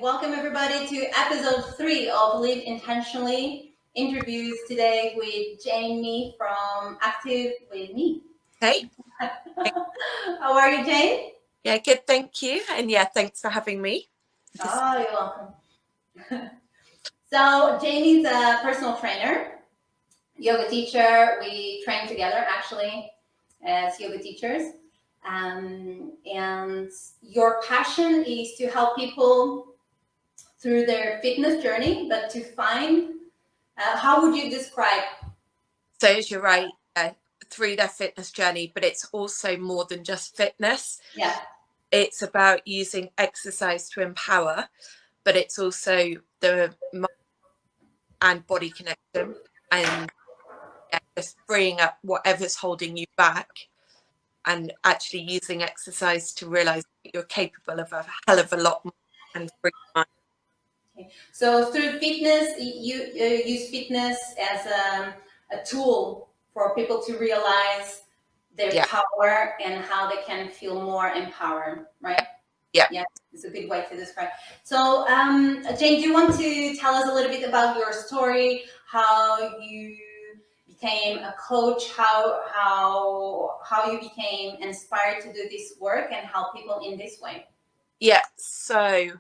Welcome everybody to episode 3 of Live Intentionally. Interviews today with Jane Mee from Active with Me. Hey. How are you, Jane? Yeah, good, thank you. And yeah, thanks for having me. Oh, you're welcome. So Jane is a personal trainer, yoga teacher. We train together actually as yoga teachers. And your passion is to help people through their fitness journey, but to find, how would you describe? So as you're right, through their fitness journey, but it's also more than just fitness. Yeah. It's about using exercise to empower, but it's also the mind and body connection and just freeing up whatever's holding you back and actually using exercise to realize that you're capable of a hell of a lot more and free mind. Okay. So through fitness, you use fitness as a tool for people to realize their power and how they can feel more empowered, right? Yeah. Yeah, it's a good way to describe. So, Jane, do you want to tell us a little bit about your story, how you became a coach, how you became inspired to do this work and help people in this way? Yeah. So,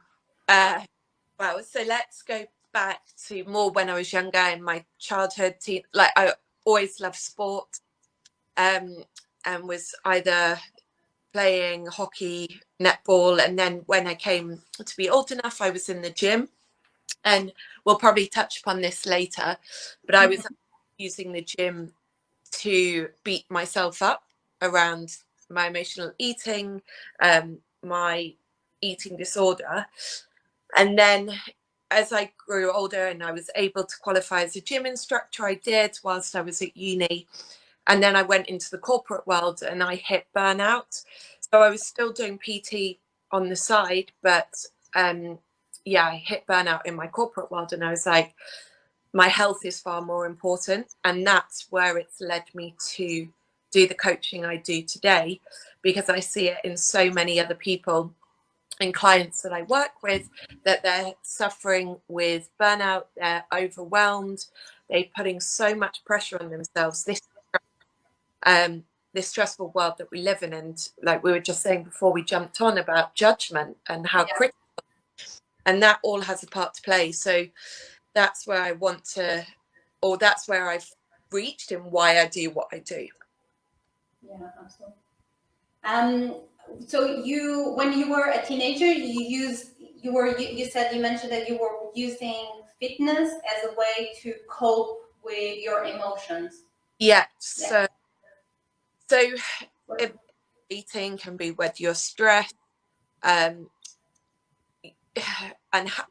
so let's go back to more when I was younger in my childhood. Like I always loved sport, and was either playing hockey, netball, and then when I came to be old enough, I was in the gym. And we'll probably touch upon this later, but I was using the gym to beat myself up around my emotional eating, my eating disorder. And then as I grew older and I was able to qualify as a gym instructor, I did whilst I was at uni. And then I went into the corporate world and I hit burnout. So I was still doing PT on the side, but I hit burnout in my corporate world. And I was like, my health is far more important. And that's where it's led me to do the coaching I do today, because I see it in so many other people and clients that I work with, that they're suffering with burnout, they're overwhelmed, they're putting so much pressure on themselves. This stressful world that we live in, and like we were just saying before we jumped on about judgment and how critical, and that all has a part to play. So that's where I want to, or that's where I've reached and why I do what I do. Yeah, absolutely. So when you were a teenager, you mentioned that you were using fitness as a way to cope with your emotions. Yeah. So eating can be with your stress, and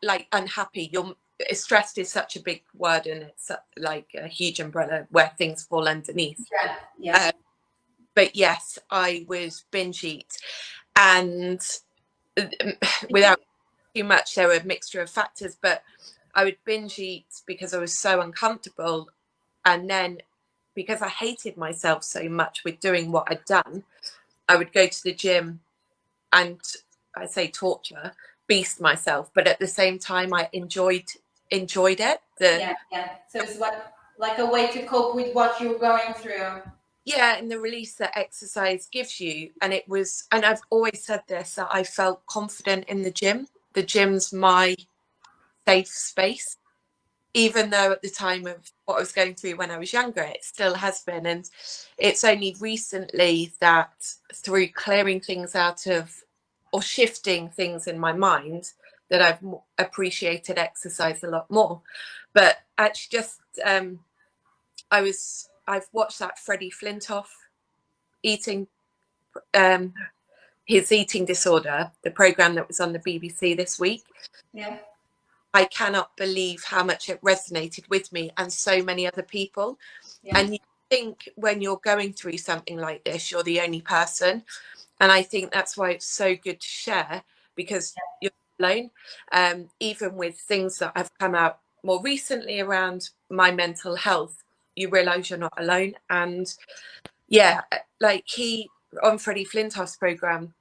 like unhappy. Stressed is such a big word, and it's like a huge umbrella where things fall underneath. Yeah. But yes, I was binge eat, and without too much, there were a mixture of factors, but I would binge eat because I was so uncomfortable. And then because I hated myself so much with doing what I'd done, I would go to the gym and, I say torture, beast myself. But at the same time, I enjoyed it. So it's like a way to cope with what you're going through. Yeah, and the release that exercise gives you. And I've always said this, that I felt confident in the gym. The gym's my safe space, even though at the time of what I was going through when I was younger, it still has been. And it's only recently that through clearing things out of, or shifting things in my mind, that I've appreciated exercise a lot more. But actually just, I've watched that Freddie Flintoff eating, his eating disorder, the program that was on the BBC this week. Yeah. I cannot believe how much it resonated with me and so many other people. Yeah. And you think when you're going through something like this, you're the only person. And I think that's why it's so good to share, because you're not alone. Even with things that have come out more recently around my mental health, you realize you're not alone. And yeah, like on Freddie Flintoff's program,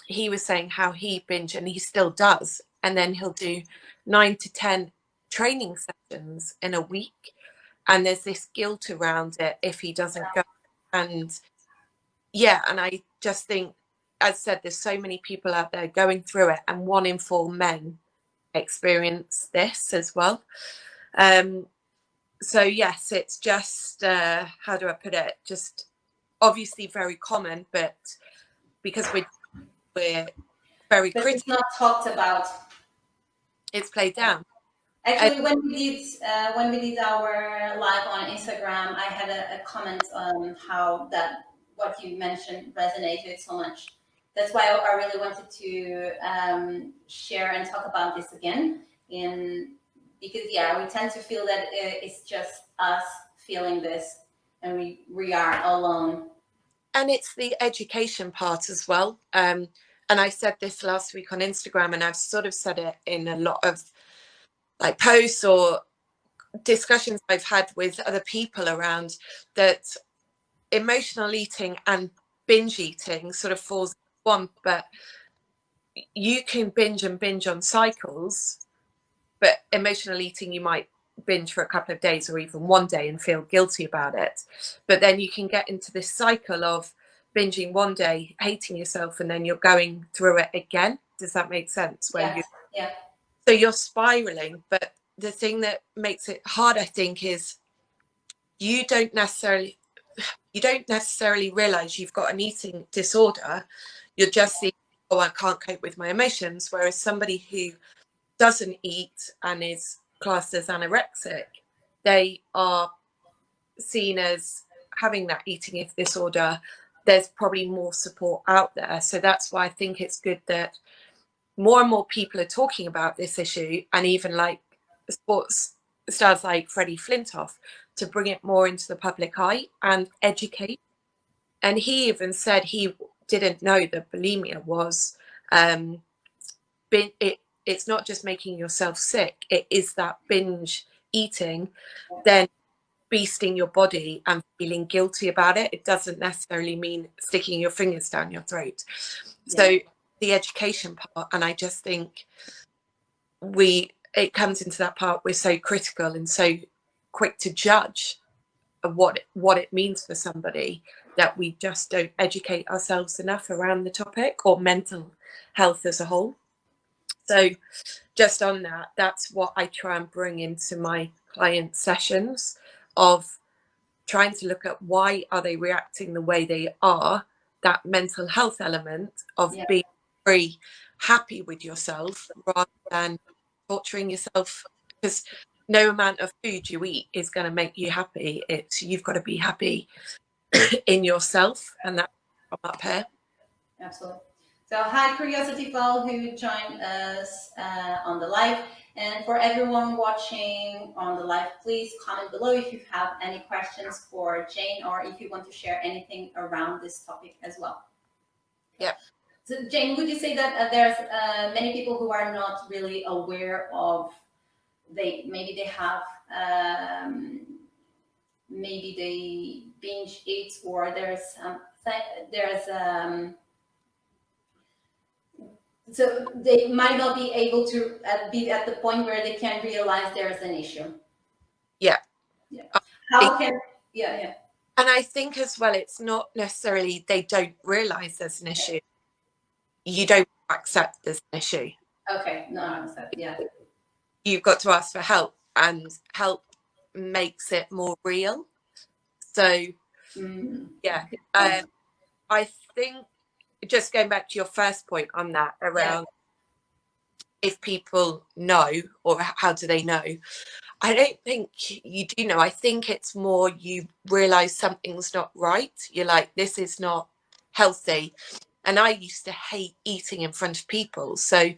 he was saying how he binge, and he still does, and then he'll do 9 to 10 training sessions in a week, and there's this guilt around it if he doesn't go. And yeah, and I just think, as I said, there's so many people out there going through it, and 1 in 4 men experience this as well. So yes, it's just how do I put it, just obviously very common, but because we're very But critical, it's not talked about. it's played down. Actually, when we did our live on Instagram, I had a comment on how that what you mentioned resonated so much. That's why I really wanted to share and talk about this again. Because we tend to feel that it's just us feeling this, and we are alone. And it's the education part as well. And I said this last week on Instagram, and I've sort of said it in a lot of like posts or discussions I've had with other people around that emotional eating and binge eating sort of falls one, but you can binge and binge on cycles, but emotional eating, you might binge for a couple of days or even 1 day and feel guilty about it. But then you can get into this cycle of binging 1 day, hating yourself, and then you're going through it again. Does that make sense? So you're spiraling. But the thing that makes it hard, I think, is you don't necessarily realize you've got an eating disorder. You're just seeing, oh, I can't cope with my emotions. Whereas somebody who doesn't eat and is classed as anorexic, they are seen as having that eating disorder. There's probably more support out there. So that's why I think it's good that more and more people are talking about this issue, and even like sports stars like Freddie Flintoff, to bring it more into the public eye and educate. And he even said he didn't know that bulimia was it's not just making yourself sick, it is that binge eating, then beasting your body and feeling guilty about it. It doesn't necessarily mean sticking your fingers down your throat. So the education part, and I just think it comes into that part, we're so critical and so quick to judge what it means for somebody, that we just don't educate ourselves enough around the topic or mental health as a whole. So just on that, that's what I try and bring into my client sessions, of trying to look at why are they reacting the way they are, that mental health element of being very happy with yourself rather than torturing yourself, because no amount of food you eat is going to make you happy. You've got to be happy in yourself, and that's from up here. Absolutely. So hi, Curiosity Val, who joined us on the live. And for everyone watching on the live, please comment below if you have any questions for Jane, or if you want to share anything around this topic as well. Yeah. So Jane, would you say that there's many people who are not really aware of, maybe they have, maybe they binge eat, or so they might not be able to be at the point where they can realize there's an issue. Yeah. How can, yeah. And I think as well, it's not necessarily they don't realize there's an issue. You don't accept there's an issue. Okay, no, yeah. You've got to ask for help, and help makes it more real. So, I think, just going back to your first point on that around if people know, or how do they know? I don't think you do know. I think it's more you realize something's not right. You're like, this is not healthy. And I used to hate eating in front of people. So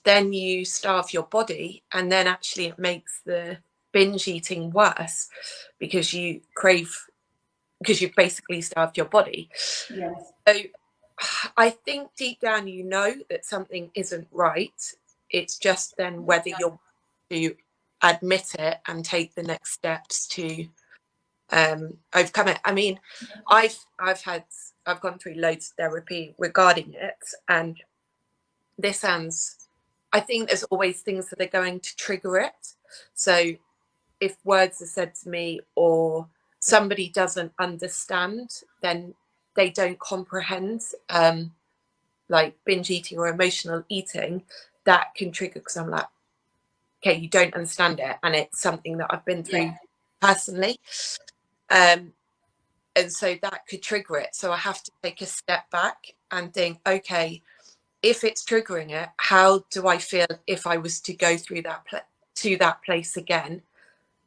then you starve your body, and then actually it makes the binge eating worse, because you've basically starved your body. Yes. So I think deep down you know that something isn't right. It's just then whether you're to admit it and take the next steps to overcome it. I mean, I've gone through loads of therapy regarding it, and this sounds I think there's always things that are going to trigger it. So if words are said to me or somebody doesn't understand, then they don't comprehend, like binge eating or emotional eating, that can trigger, because I'm like, okay, you don't understand it, and it's something that I've been through personally. And so that could trigger it. So I have to take a step back and think, okay, if it's triggering it, how do I feel if I was to go through to that place again?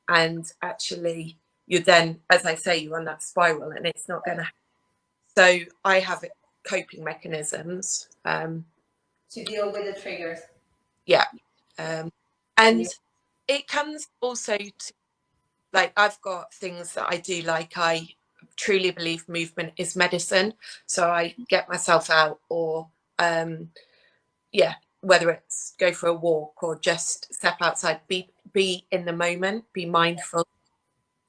And actually, you're then, as I say, you're on that spiral, and it's not going to. So I have coping mechanisms to deal with the triggers. Yeah, and it comes also to, like, I've got things that I do, like I truly believe movement is medicine, so I get myself out, or whether it's go for a walk or just step outside, be in the moment, be mindful.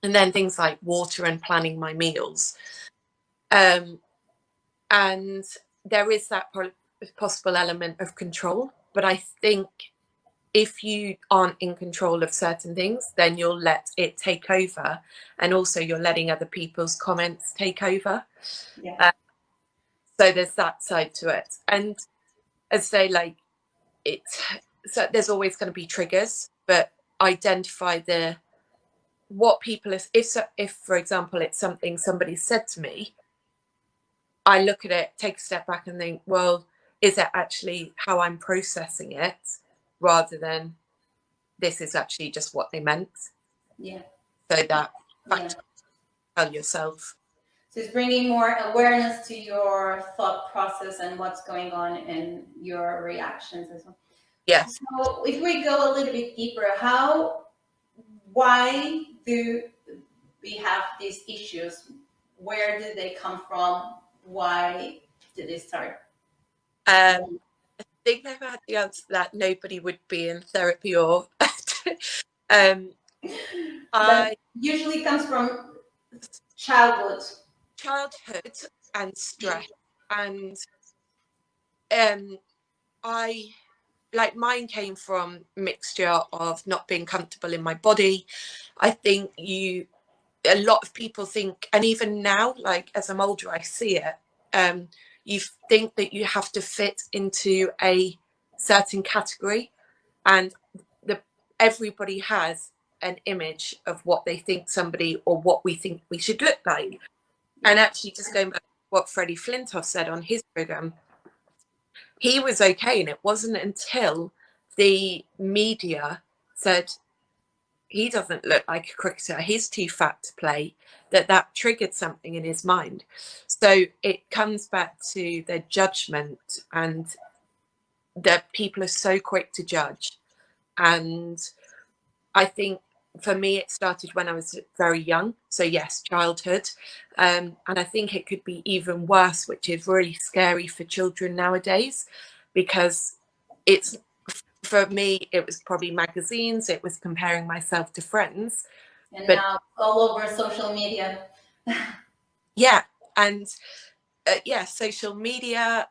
And then things like water and planning my meals, and there is that possible element of control, but I think if you aren't in control of certain things, then you'll let it take over, and also you're letting other people's comments take over. So there's that side to it. And as I say, like, so there's always going to be triggers, but identify what people is, if for example it's something somebody said to me, I look at it, take a step back and think, well, is it actually how I'm processing it, rather than this is actually just what they meant. So that tell yourself. So it's bringing more awareness to your thought process and what's going on in your reactions as well. So if we go a little bit deeper, why do we have these issues? Where did they come from? Why did they start? I think I've had the answer that nobody would be in therapy or that usually comes from childhood and stress, and I, like, mine came from mixture of not being comfortable in my body. I think a lot of people think, and even now, like as I'm older, I see it, you think that you have to fit into a certain category, and everybody has an image of what they think somebody, or what we think we should look like. And actually, just going back to what Freddie Flintoff said on his program, he was okay, and it wasn't until the media said he doesn't look like a cricketer, he's too fat to play, that triggered something in his mind. So it comes back to their judgment, and that people are so quick to judge. And I think for me it started when I was very young, so yes, childhood, and I think it could be even worse, which is really scary for children nowadays, because it's, for me, it was probably magazines, it was comparing myself to friends. And now all over social media. And social media,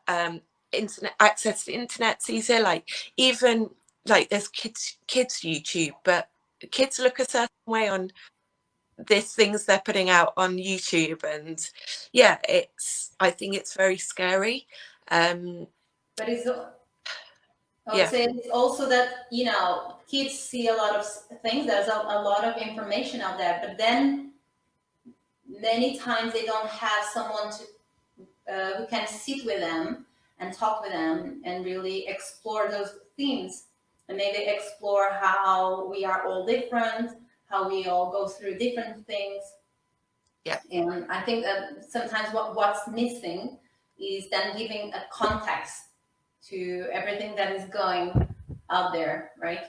internet access to internet's easier. Like, even like there's kids YouTube, but kids look a certain way on these things they're putting out on YouTube, and I think it's very scary. But I would say it's also that, kids see a lot of things. There's a lot of information out there, but then many times they don't have someone who can sit with them and talk with them and really explore those themes, and maybe explore how we are all different, how we all go through different things. And I think that sometimes what's missing is then giving a context to everything that is going out there, right?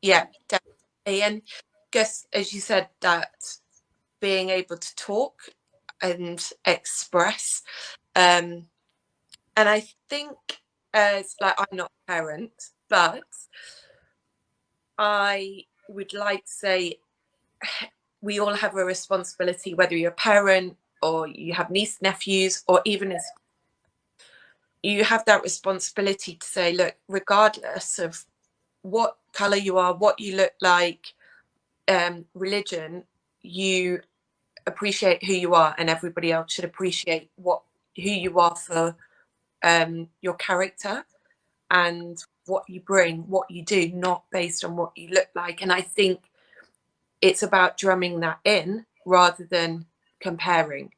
Yeah, definitely. And guess, as you said, that being able to talk and express, and I think, as like, I'm not a parent, but I would like to say we all have a responsibility, whether you're a parent or you have niece nephews, or even as you have that responsibility to say, look, regardless of what color you are, what you look like, religion, you appreciate who you are, and everybody else should appreciate who you are for your character and what you bring, what you do, not based on what you look like. And I think it's about drumming that in rather than comparing.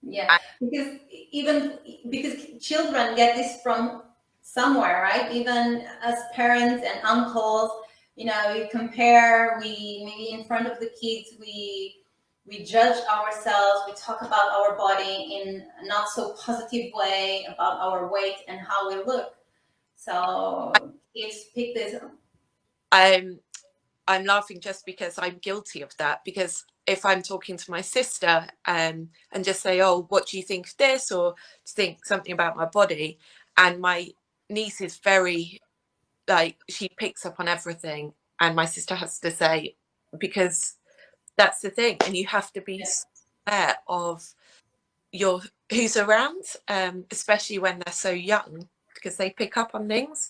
Yeah, because even because children get this from somewhere, right? Even as parents and uncles, we compare, we maybe in front of the kids, we judge ourselves, we talk about our body in a not so positive way, about our weight and how we look. So kids pick this up. I'm laughing just because I'm guilty of that. Because if I'm talking to my sister and just say, oh, what do you think of this, or think something about my body, and my niece is very, like, she picks up on everything, and my sister has to say, because that's the thing, and you have to be aware of who's around, especially when they're so young, because they pick up on things.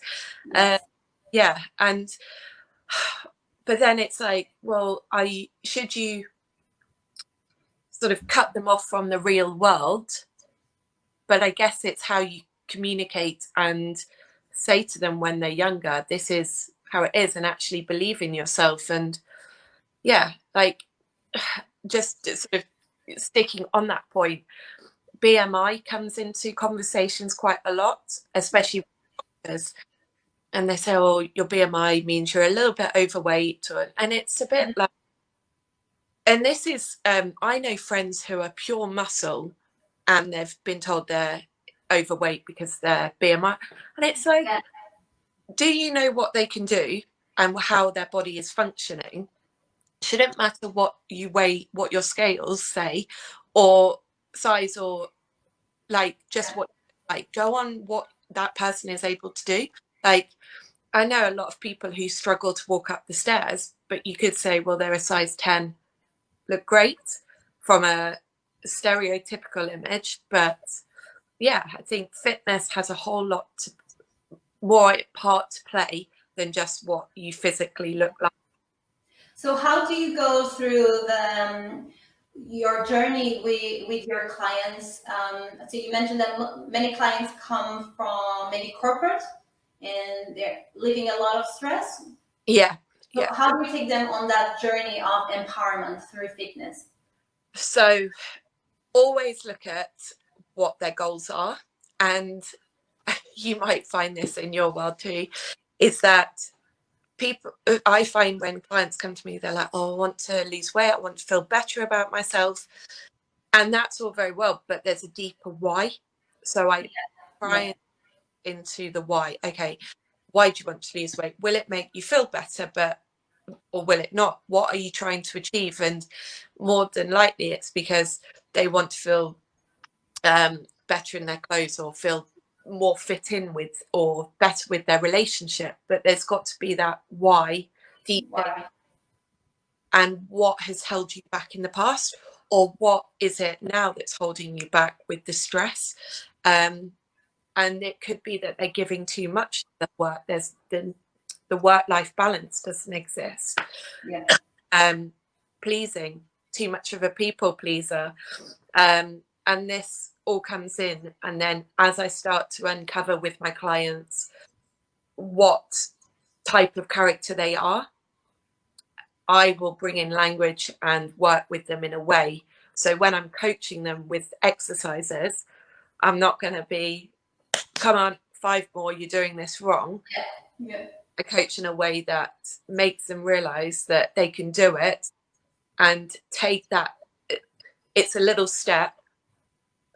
Yes. Yeah, and but then it's like, well, should you sort of cut them off from the real world? But I guess it's how you communicate and say to them when they're younger, this is how it is, and actually believe in yourself. And yeah, like, just sort of sticking on that point, BMI comes into conversations quite a lot, especially with doctors. And they say, oh, your BMI means you're a little bit overweight, and it's a bit like, and this is, I know friends who are pure muscle and they've been told they're overweight because their BMI, and it's like, Yeah. do you know what they can do and how their body is functioning? Shouldn't matter what you weigh, what your scales say, or size, or like just what, like, go on what that person is able to do. Like, I know a lot of people who struggle to walk up the stairs, but you could say, well, they're a size 10, look great from a stereotypical image. But yeah, I think fitness has a whole lot more part to play than just what you physically look like. So how do you go through your journey with your clients? So you mentioned that many clients come from maybe corporate and they're living a lot of stress. Yeah, So yeah. how do you take them on that journey of empowerment through fitness? So always look at what their goals are. And you might find this in your world too, is that people, I find when clients come to me, they're like, oh, I want to lose weight, I want to feel better about myself. And that's all very well, but there's a deeper why. So I try into the why. Okay, why do you want to lose weight? Will it make you feel better, or will it not? What are you trying to achieve? And more than likely, it's because they want to feel better in their clothes, or feel more fit in with, or better with their relationship. But there's got to be that why deep down. Why? And what has held you back in the past, or what is it now that's holding you back with the stress? And it could be that they're giving too much to the work. There's the work-life balance doesn't exist. Yeah. Pleasing, too much of a people pleaser. And this all comes in. And then as I start to uncover with my clients what type of character they are, I will bring in language and work with them in a way. So when I'm coaching them with exercises, I'm not going to be, come on, 5 more, you're doing this wrong. Yeah. I coach in a way that makes them realize that they can do it, and take that. It's a little step.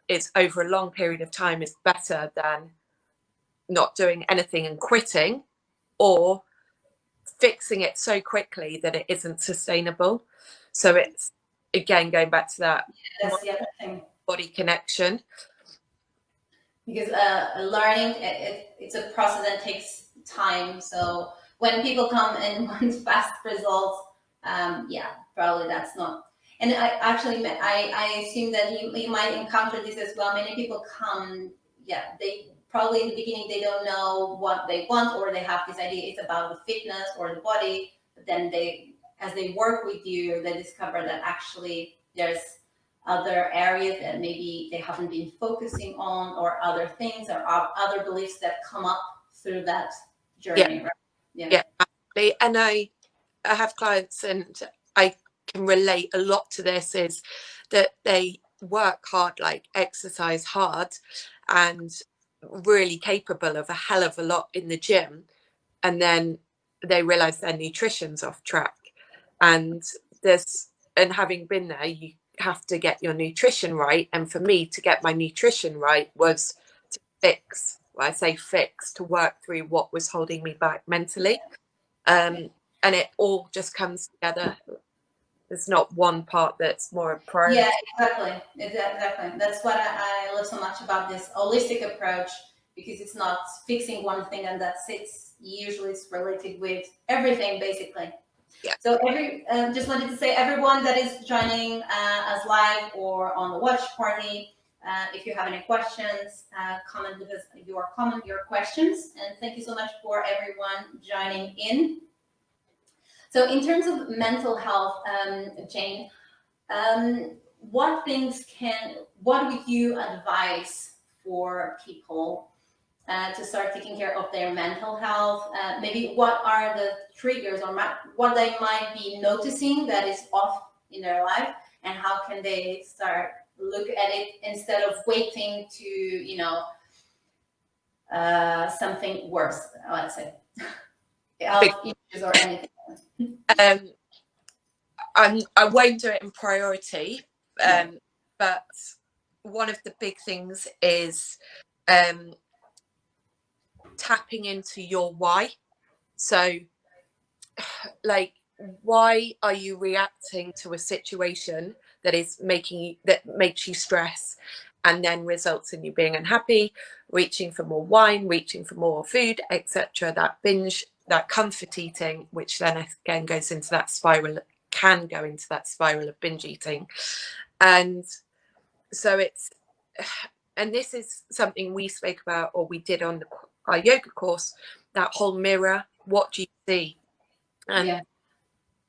It's over a long period of time is better than not doing anything and quitting, or fixing it so quickly that it isn't sustainable. So it's, again, going back to that That's the other thing. body connection. Because learning, it's a process that takes time. So when people come and want fast results, yeah, probably that's not. And I assume that you might encounter this as well. Many people come, yeah, they probably in the beginning they don't know what they want, or they have this idea it's about the fitness or the body, but then as they work with you, they discover that actually there's other areas that maybe they haven't been focusing on, or other things or other beliefs that come up through that Yeah, journey, right? yeah, absolutely. And I have clients, and I can relate a lot to this, is that they work hard, like exercise hard, and really capable of a hell of a lot in the gym, and then they realize their nutrition's off track. And this, and having been there, you have to get your nutrition right. And for me, to get my nutrition right was to fix, well, I say fix, to work through what was holding me back mentally. And it all just comes together. There's not one part that's more a priority. Yeah, exactly. That's what I love so much about this holistic approach, because it's not fixing one thing and that's it. Usually it's related with everything, basically. Yeah. So just wanted to say, everyone that is joining us live or on the watch party, if you have any questions, comment with us your questions. And thank you so much for everyone joining in. So in terms of mental health, Jane, what would you advise for people to start taking care of their mental health? Maybe what are the triggers, or what they might be noticing that is off in their life, and how can they start look at it instead of waiting to, something worse, let's say, health issues or anything. I won't do it in priority, but one of the big things is tapping into your why. So, like, why are you reacting to a situation that makes you stress, and then results in you being unhappy, reaching for more wine, reaching for more food, etc. That binge, that comfort eating, which then again goes into that spiral, can go into that spiral of binge eating. And so and this is something we spoke about, or we did on our yoga course, that whole mirror, what do you see? And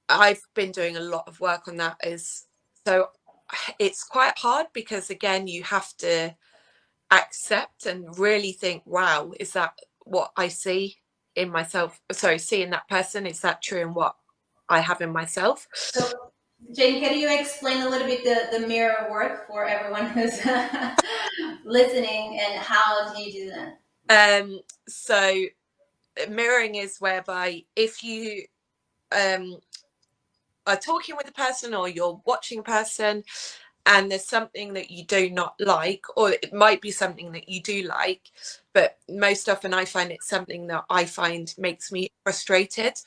I've been doing a lot of work on that. So it's quite hard, because again, you have to accept and really think, wow, is that what I see in myself? Sorry, see in that person, is that true in what I have in myself? So, Jane, can you explain a little bit the mirror work for everyone who's listening, and how do you do that? So mirroring is whereby if you are talking with a person, or you're watching a person, and there's something that you do not like, or it might be something that you do like, but most often I find it's something that I find makes me frustrated.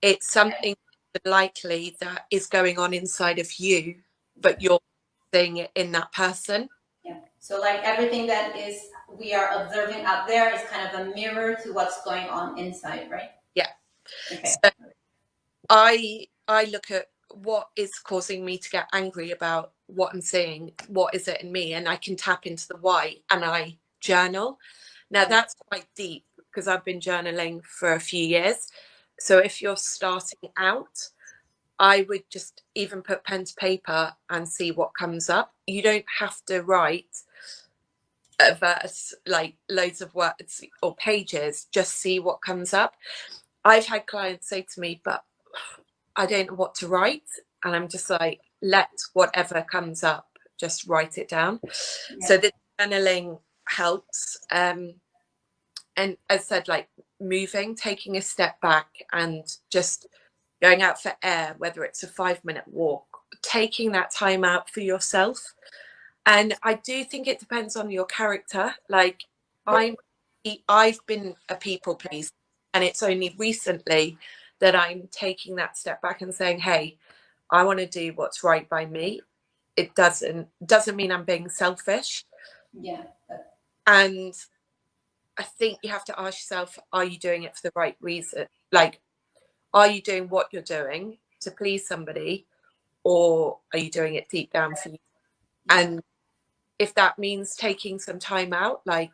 It's something likely that is going on inside of you, but you're seeing it in that person. Yeah. So like everything that we are observing out there is kind of a mirror to what's going on inside, right? Yeah. Okay. So I look at what is causing me to get angry about what I'm seeing, what is it in me, and I can tap into the why, and I journal. Now that's quite deep, because I've been journaling for a few years. So if you're starting out, I would just even put pen to paper and see what comes up. You don't have to write a verse, like loads of words or pages, just see what comes up. I've had clients say to me, but I don't know what to write. And I'm just like, let whatever comes up, just write it down. Yeah. So the journaling helps. And as I said, like moving, taking a step back and just going out for air, whether it's a 5-minute walk, taking that time out for yourself. And I do think it depends on your character. Like I've been a people pleaser, and it's only recently that I'm taking that step back and saying, hey, I want to do what's right by me. It doesn't mean I'm being selfish. Yeah. And I think you have to ask yourself, are you doing it for the right reason? Like, are you doing what you're doing to please somebody, or are you doing it deep down for you? And if that means taking some time out, like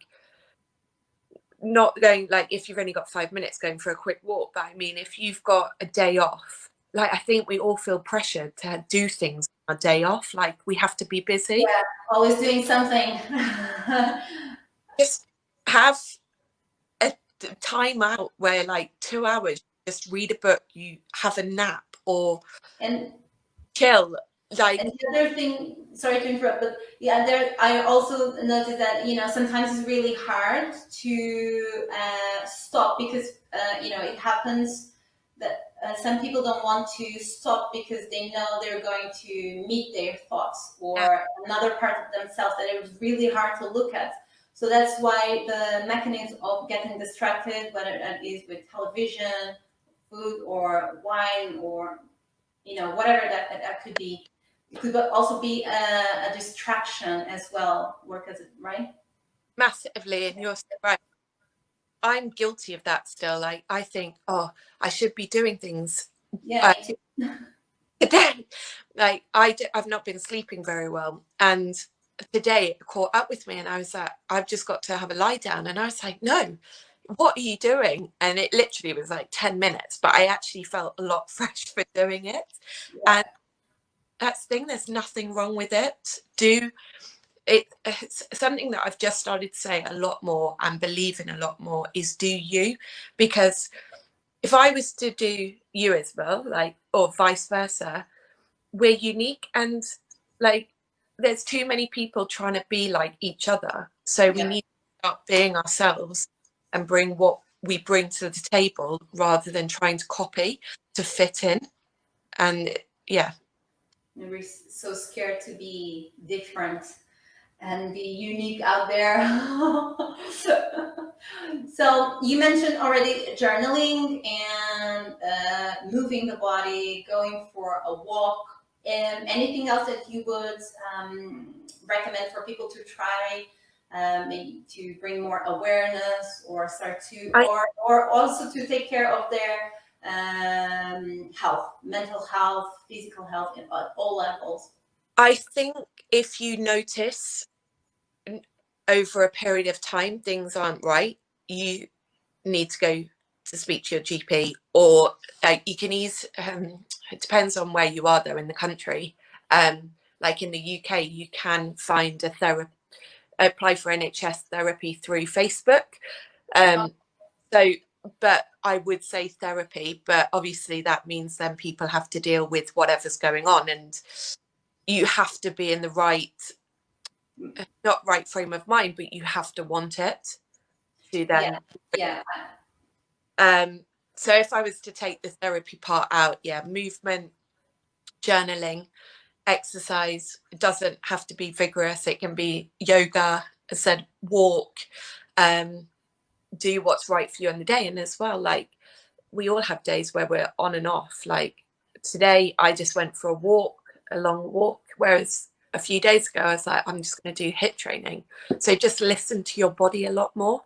not going like if you've only got 5 minutes going for a quick walk, but I mean if you've got a day off, like I think we all feel pressured to do things on a day off, like we have to be busy. Yeah, always doing something. Just have a time out where like 2 hours, just read a book, you have a nap or and chill. Like, and the other thing, sorry to interrupt, but yeah, there I also noticed that sometimes it's really hard to stop because it happens that some people don't want to stop because they know they're going to meet their thoughts or another part of themselves that it was really hard to look at. So that's why the mechanism of getting distracted, whether that is with television, food, or wine, or whatever that could be. It could also be a distraction as well. Work as it, right? massively, and you're so right. I'm guilty of that still. Like I think, oh, I should be doing things Yeah, me too. today. Like I've not been sleeping very well, and today it caught up with me, and I was like, I've just got to have a lie down, and I was like, no, what are you doing? And it literally was like 10 minutes, but I actually felt a lot fresh for doing it. Yeah. And that's the thing, there's nothing wrong with it. It's something that I've just started to say a lot more and believe in a lot more is do you, because if I was to do you as well, like, or vice versa, we're unique, and like there's too many people trying to be like each other, so we need to start being ourselves and bring what we bring to the table rather than trying to copy to fit in. And yeah, We're so scared to be different and be unique out there. So you mentioned already journaling and moving the body, going for a walk, and anything else that you would recommend for people to try, maybe to bring more awareness or start to, I or also to take care of their health, mental health, physical health at all levels. I think if you notice over a period of time things aren't right, you need to go to speak to your GP, or you can it depends on where you are though in the country. Like in the UK, you can find a therapy, apply for NHS therapy through Facebook. So, but I would say therapy, but obviously that means then people have to deal with whatever's going on, and you have to be in the not right frame of mind, but you have to want it to Yeah, then. yeah. So if I was to take the therapy part out, yeah, movement, journaling, exercise. It doesn't have to be vigorous. It can be yoga, I said, walk, do what's right for you in the day. And as well, like we all have days where we're on and off. Like today, I just went for a long walk, whereas a few days ago, I was like, I'm just going to do HIIT training. So just listen to your body a lot more.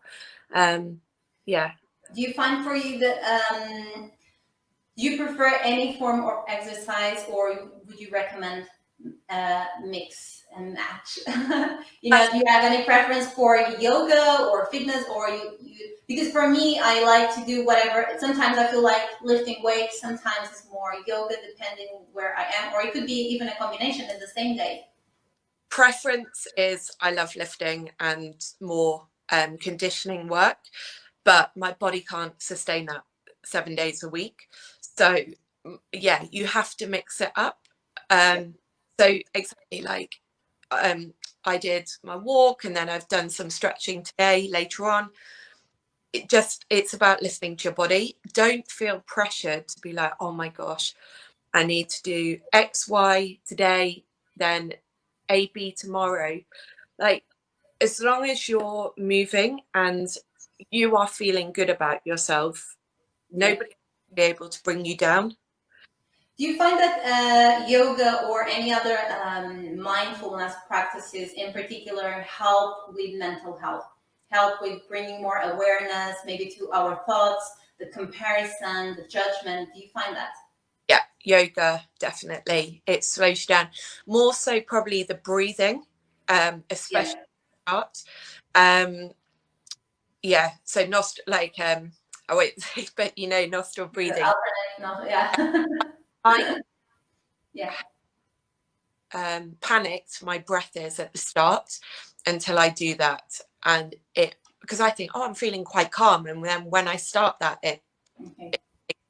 Yeah. Do you find for you that do you prefer any form of exercise, or would you recommend mix and match? Do you have any preference for yoga or fitness, or because for me, I like to do whatever. Sometimes I feel like lifting weights. Sometimes it's more yoga, depending where I am, or it could be even a combination in the same day. Preference is I love lifting and more conditioning work, but my body can't sustain that 7 days a week. So yeah, you have to mix it up. So exactly, like I did my walk, and then I've done some stretching today later on. It's about listening to your body. Don't feel pressured to be like, oh my gosh, I need to do XY today, then AB tomorrow. Like as long as you're moving and you are feeling good about yourself, Yeah. nobody will be able to bring you down. Do you find that yoga or any other mindfulness practices in particular help with mental health? Help with bringing more awareness, maybe to our thoughts, the comparison, the judgment? Do you find that? Yeah, yoga, definitely. It slows you down. More so probably the breathing, Yeah. especially start. Um, yeah, so I won't say, but you know, nostril breathing. Yeah. I Yeah. panicked my breath is at the start until I do that, and because I think, oh, I'm feeling quite calm, and then when I start that, it makes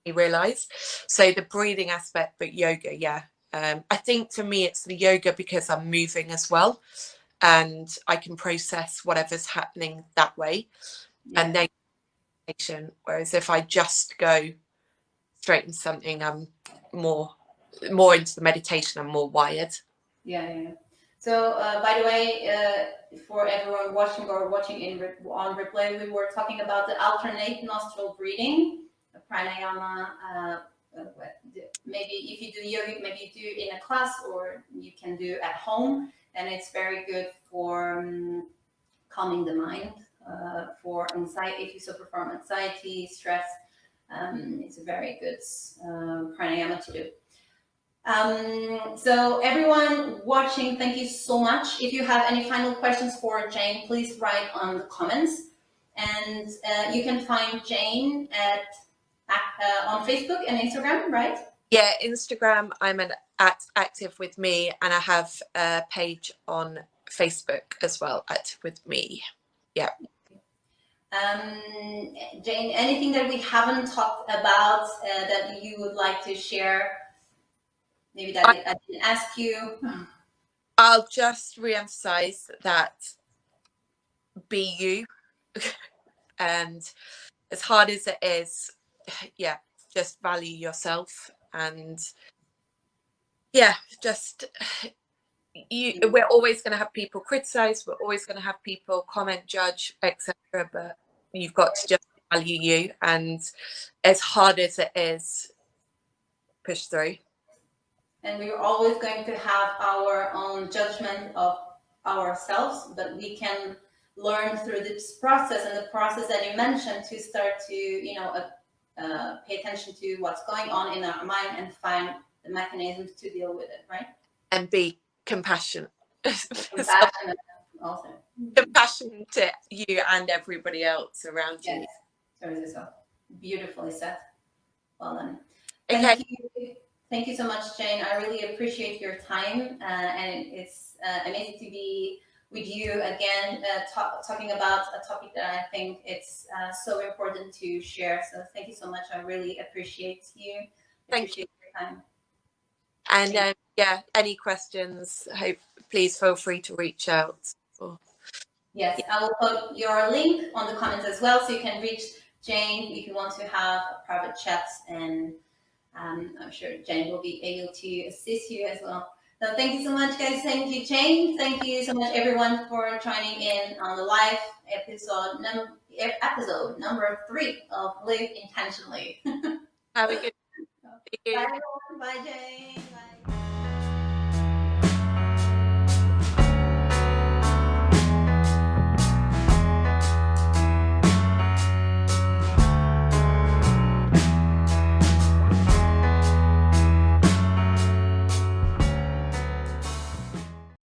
me realize. So the breathing aspect, but yoga, yeah. I think for me it's the yoga because I'm moving as well, and I can process whatever's happening that way, and then meditation. Whereas if I just go straight into something, I'm more into the meditation. I'm more wired. Yeah. So, by the way, for everyone watching or watching on replay, we were talking about the alternate nostril breathing, pranayama. Maybe if you do yoga, maybe you do in a class, or you can do at home, and it's very good for calming the mind, for anxiety. If you suffer from anxiety, stress, it's a very good pranayama to do. So everyone watching, thank you so much. If you have any final questions for Jane, please write on the comments. And you can find Jane on Facebook and Instagram, right? Yeah, Instagram, I'm at Active With Me, and I have a page on Facebook as well, Active With Me. Yeah. Jane, anything that we haven't talked about that you would like to share? Maybe that I didn't ask you. I'll just re-emphasize that be you. And as hard as it is, yeah, just value yourself. And yeah, just we're always going to have people criticize, we're always going to have people comment, judge, etc. But you've got to just value you, and as hard as it is, push through. And we're always going to have our own judgment of ourselves, but we can learn through this process, and the process that you mentioned, to start to pay attention to what's going on in our mind and find the mechanisms to deal with it, right? And be compassionate. Compassionate also. Compassion to you and everybody else around you. Yes. Beautifully said. Well done. Okay. Thank you so much, Jane. I really appreciate your time, and it's amazing to be with you again, talking about a topic that I think it's so important to share. So thank you so much. I really appreciate you. Thank you. Your time. And yeah, any questions, please feel free to reach out. Yes, I will put your link on the comments as well, so you can reach Jane if you want to have a private chat, and I'm sure Jane will be able to assist you as well. So thank you so much, guys. Thank you, Jane. Thank you so much, everyone, for joining in on the live episode number 3 of Live Intentionally. Have a good day. Bye, everyone. Bye, Jane. Bye.